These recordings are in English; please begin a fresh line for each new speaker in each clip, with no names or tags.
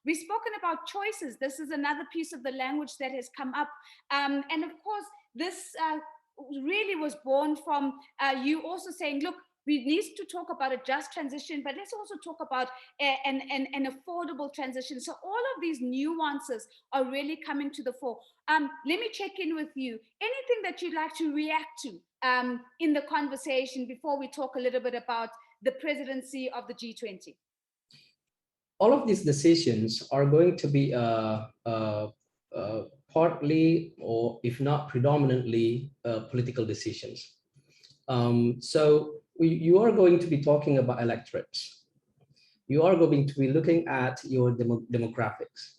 We've spoken about choices. This is another piece of the language that has come up. And of course, this really was born from you also saying, look, we need to talk about a just transition, but let's also talk about an affordable transition. So all of these nuances are really coming to the fore. Let me check in with you. Anything that you'd like to react to in the conversation before we talk a little bit about the presidency of the G20?
All of these decisions are going to be partly, or if not predominantly, political decisions. So you are going to be talking about electorates. You are going to be looking at your demographics.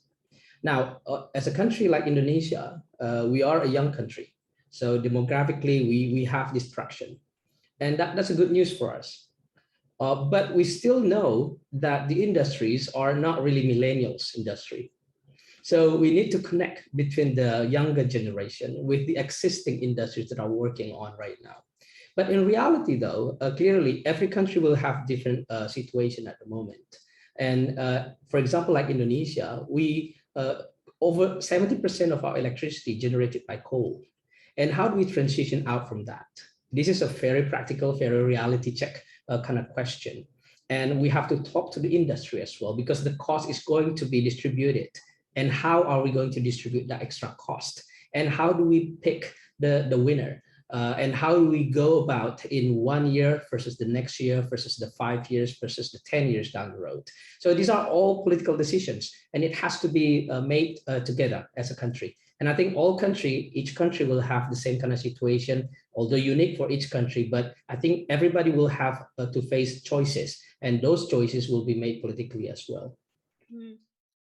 Now, as a country like Indonesia, we are a young country. So demographically, we have this traction. And that's a good news for us. But we still know that the industries are not really millennials industry. So we need to connect between the younger generation with the existing industries that are working on right now. But in reality, though, clearly every country will have different situation at the moment. And for example, like Indonesia, we over 70% of our electricity generated by coal. And how do we transition out from that? This is a very practical, very reality check kind of question. And we have to talk to the industry as well, because the cost is going to be distributed. And how are we going to distribute that extra cost? And how do we pick the winner? And how do we go about in 1 year versus the next year versus the 5 years versus the 10 years down the road? So these are all political decisions, and it has to be made together as a country. And I think each country will have the same kind of situation, although unique for each country, but I think everybody will have to face choices, and those choices will be made politically as well.